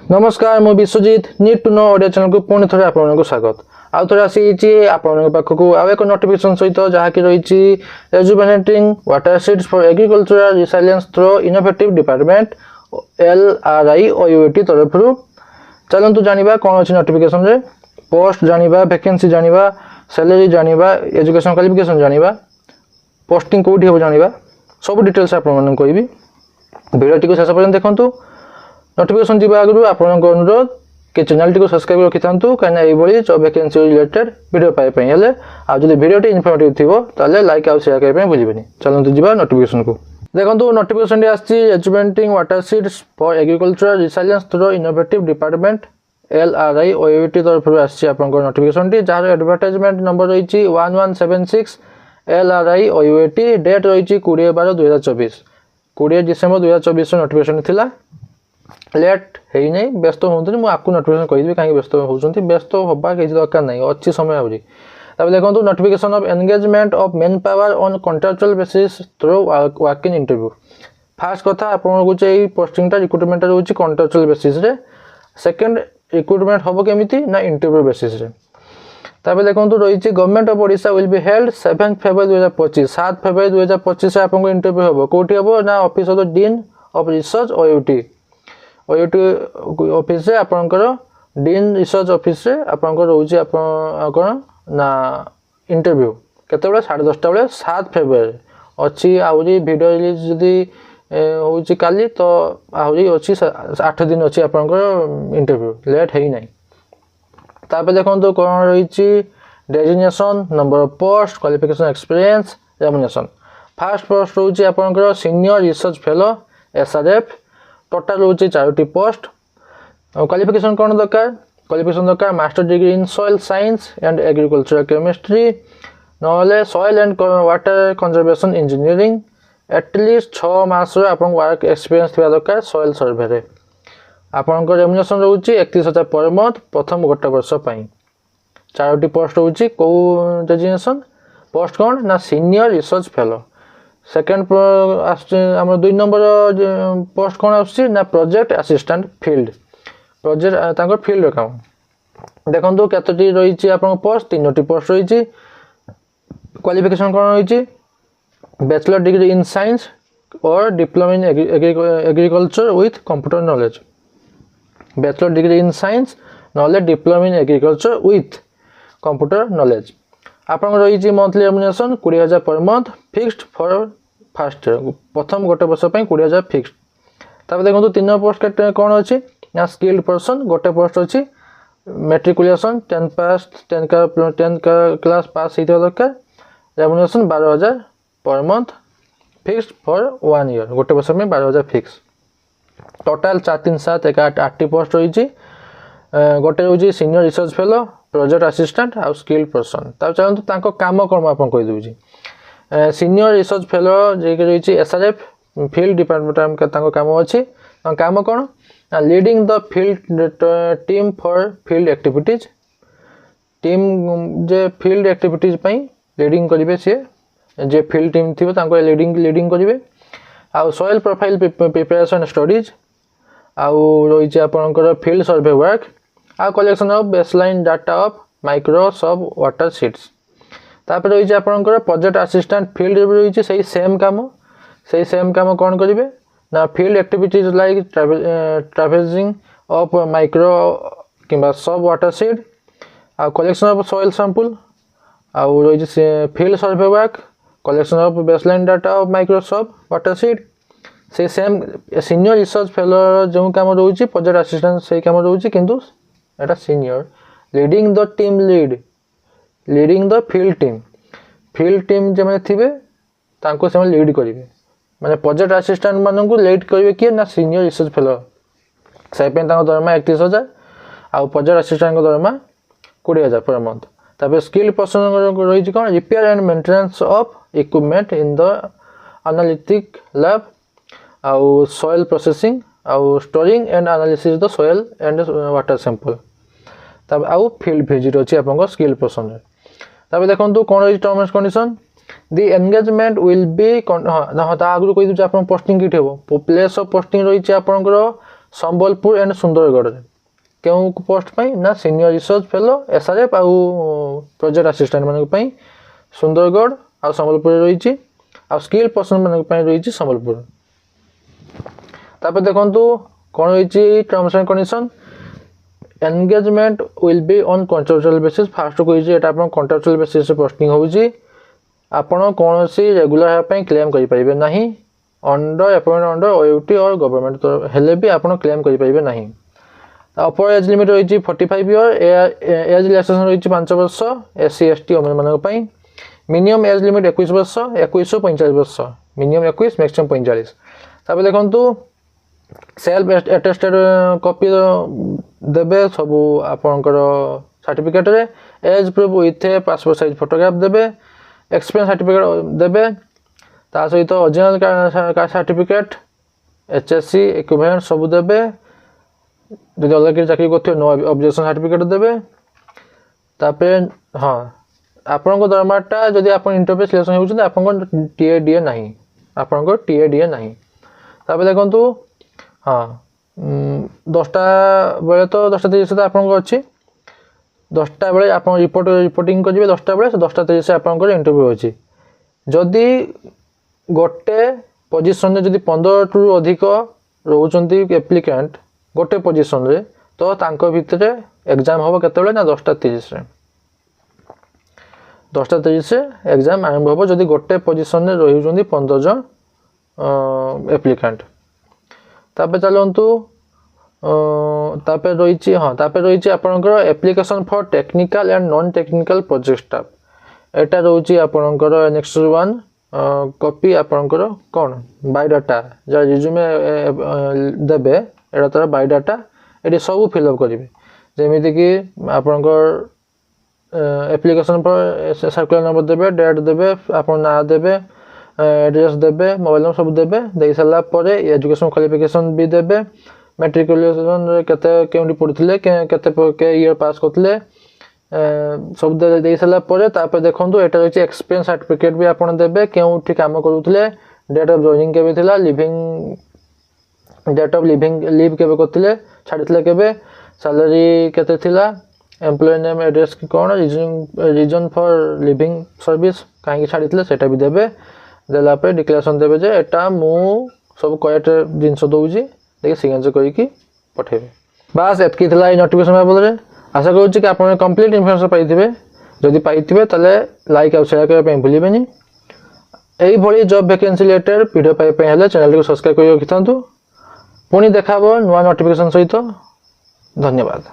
नमस्कार मु Biswajit need to know audio channel को पुणी थे आपको स्वागत आउ थे आसी पाखक आउ एक नोटिफिकेशन सहित जहाँकि रही rejuvenating water seeds for agricultural resilience through innovative department LRI तरफ चलतु जाना कौन अच्छी नोटिफिकेशन रे पोस्ट जाना वैकेंसी जाना सैलरी जाना एजुकेशन क्वालिफिकेशन जाना पोस्टिंग कौटी हम जाना सब डिटेल्स आपको कहबी वीडियो को शेष पर्यटन देखूँ नोटिफिकेशन जी आगु आप अनुरोध कि चैनल टी को सब्सक्राइब रखी था कहीं वैकेंसी रिलेटेड वीडियो पाइबा आज वीडियो इनफॉर्मेटिव थी लाइक आउ शेयर करने भूलें चलते जी नोटिफिकेशन को देखो notification rejuvenating water seeds for agricultural resilience through innovative department LRI तरफ आप नोटिफिकेशन जार एडवर्टाइजमेंट नंबर रही 1176 LRI डेट रही 20/12/2024 20 डिसेम्बर 2024 नोटिफिकेशन थिला लेट है नहीं व्यस्त हूँ मुझे आपको नोटिफिकेशन कहीदेवी कहीं व्यस्त होती व्यस्त हवा किसी दरकार नहीं अच्छी समय आज देखो notification of engagement of main power on contractual basis through working interview fast कथा आपको पोस्टिंग रिक्रुटमेंट रोचे कॉन्ट्रैक्चुअल बेसिस रे सेकंड रिक्रुटमेंट हम केमी ना इंटरव्यू बेसिस रे देखो रही government of Odisha will be held 7 February 2025 7 February 2025 से आपको इंटरव्यू हम कौटी हम ना office of the dean of research OUT office से आपंकर डीन रिसर्च ऑफिस से आपंकर रोचे कौन ना इंटरव्यू केते 10:30 बेले 7 फेब्रुआरी अच्छी आहरी वीडियो रिलीज जदि होची काली तो आहरी अच्छी 8 दिन अच्छी आपंकर इंटरव्यू लेट है ना तापर देखो कौन रही designation number of post qualification experience remuneration first post रोचे आपंकर senior research fellow SRF total रोचे 4टी पोस्ट क्वालिफिकेशन कौन दरकार क्वालिफिकेशन दरकार master degree in soil science and agriculture chemistry ना soil and water conservation engineering at least 6 मास work experience थी दरकार सॉइल सर्वे आपंकर रेम्युनरेशन रोचे 31,000 पर मंथ प्रथम गोटे वर्ष 4टी पोस्ट रोचे कौ डेजिग्नेशन पोस्ट कौन ना सीनियर रिसर्च फेलो सेकेंड आम 2 नंबर पोस्ट कौन ना project assistant field project field काम देखो कतटी रही आप पोस्ट 3टी पोस्ट रही क्वालिफिकेशन कौन रही बैचलर डिग्री इन साइंस और diploma in agriculture with computer knowledge bachelor degree in science knowledge diploma in agriculture with computer knowledge आप रही monthly remuneration 20,000 per month fixed for fast year प्रथम गोटे वर्ष 20,000 fixed तापर देखो 3 पोस्ट कौन अच्छी ना स्किल्ड पर्सन गोटे पोस्ट अच्छी मेट्रिकुलेशन 10 क्लास पास होता दरकार remuneration 12,000 per month fixed for 1 year गोटे वर्ष में 12,000 फिक्स टोटाल 4 3 7 8टी पोस्ट रही गोटे रोचे senior research fellow project assistant आउ स्किल्ड पर्सन चलते काम कौन आप कहीदे सीनियर रिसर्च फेलो जे रही SRF फील्ड डिपार्टमेंट काम अच्छी काम कौन leading the field team for field activities team J field activities leading करेंगे सी जे फील्ड टीम थी लीडिंग करेंगे आउ सॉइल प्रोफाइल प्रिपरेशन स्टडीज आउ रही आपंकर फील्ड सर्वे वर्क आउ collection of baseline data of Microsoft water seeds तापर रही आपंकर प्रोजेक्ट असिस्टेंट फील्ड रही से सेम काम कौन करेंगे ना field activities like travelling of micro कि सब वाटर सीड आउ कलेक्शन ऑफ सॉइल सैंपल आउ रही field survey work collection of baseline data of Microsoft water seed से सेम सीनियर रिसर्च फेलो जो कम रोचे प्रोजेक्ट असिस्टेंट से कम रोचे किंतु एटा senior leading the team leading the field team जो मैंने थे से लीड करेंगे माने प्रोजेक्ट असिस्टेंट मानू लीड करेंगे किए ना सीनियर रिसर्च फेलो से दरमा 31,000 आउ प्रोजेक्ट असिस्टेंट दरमा 20,000 पर मंथ तापर स्किल पर्सन रही कौन repair and maintenance of equipment in the analytic lab आउ सॉइल प्रोसेसिंग आउ storing and analysis the soil and water sample तब आउ फील्ड विजिट अच्छी आप स्किल पर्सन तब देखो कौन रही term and condition the engagement will be हाँ आगु कही आप पोस्टिंग किट हे प्लेस ऑफ पोस्टिंग रही आपंकर संबलपुर एंड सुंदरगढ़ क्यों पोस्ट पाई ना सीनियर रिसर्च फेलो एसआरएफ आउ प्रोजेक्ट असिस्टेंट मान सुंदरगढ़ आ संबलपुर रही आ स्किल पर्सन मान रही संबलपुर। तापर देखंतु कौन रही terms and condition engagement will be on contractual basis fast कही एटा आपन कॉन्ट्रैक्चुअल बेसिस पोस्टिंग होउची आपण कौन सी रेगुलर पे क्लेम करि परिबे नाही अंडर अपॉइंटमेंट अंडर ओयूटी और गवर्नमेंट तो हेले भी आपण क्लेम करि परिबे नाही। अपर एज लिमिट रही 45 ईयर एज रिलैक्सेशन रही 5 वर्ष एससी एसटी ओमेन मानक पई मिनिमम एज लिमिट 21 वर्ष 21 45 वर्ष मिनिमम 21 मैक्सिमम 45। तापर देखंतु सेल्फ अटेस्टेड कॉपी देबे सब आपनकर सर्टिफिकेट रे age proof with passport size photograph देबे एक्सपीरियंस सर्टिफिकेट देबे ता सहित ओरिजिनल का सर्टिफिकेट एचएससी इक्विवेलेंट सब देबे जदि अलग के चाकरी करथियो नो ऑब्जेक्शन सर्टिफिकेट देबे। तापर हां आपन को दरमाटा जदि आपन इंटरव्यू सिलेक्शन होउछन आपन को टीएडीए नाही आपन को टीएडीए नाही। तापर देखंतु हाँ 10टा बेले तो 10टा 30 तो आपन को अछि 10टा बेले आपन रिपोर्टिंग करिवे 10टा बेले 10टा 30 से आपन को इंटरव्यू अछि जदि गोटे पोजीशन रे जदि 15 टू अधिक रहउचंती एप्लिकेंट गोटे पोजीशन रे तो तांको भितरे एग्जाम होबो केते बेले ना 10टा 30 रे 10टा 30 से एग्जाम आरंभ होबो जदि गोटे पोजीशन रे रहिउचंती 15 जन एप्लिकेंट। तापर चलंतु तापर रही हाँ तापर रही आपनकर application for technical and non technical project staff एटा रही आपनकर नेक्स्ट वन कॉपी आपनकर कौन बायोडाटा जा रिज्यूमे देबे एटा तार बायोडाटा एटी सब फिलअप करेंगे जमीती कि आपनकर एप्लिकेशन पर सर्कुलर नंबर देबे डेट देबे आपन ना देबे एड्रेस देबे मोबाइल नंबर सब देबे दे सारा पर एजुकेशन क्वालिफिकेशन भी देबे मैट्रिकुलेशन केते केउंडी पढुथिले केते के ईयर पास करथिले सब दे सारा पर तापर देखंतु एटा रही एक्सपीरियंस सर्टिफिकेट भी आपन देबे केउंठी काम करूथिले डेट ऑफ जॉइनिंग केबे थिला leaving date of leaving leave केबे करथिले छाडिथिले केबे सैलरी केते थिला एम्प्लॉय नेम एड्रेस की कोन रीजन फॉर लिविंग सर्विस काहे छाडिथिले सेटा भी देबे देला पे डिक्लेरेशन देबे जे एटा मु सब करेक्ट जिंस दउजी देखि सिग्नेचर करी की पठेबे। बस एतकी थिला ए नोटिफिकेशन बोल रे आशा करू कि आपन कंप्लीट इन्फॉर्मेशन पाइथिबे जदि पाइथिबे तले लाइक और शेयर करे पे भूलिबेनी एई भली जॉब वैकेंसी रिलेटेड वीडियो पाइ पे हेले चैनल को सब्सक्राइब करि रखिथांतु पुनी देखाबो नुवा नोटिफिकेशन सहित। धन्यवाद।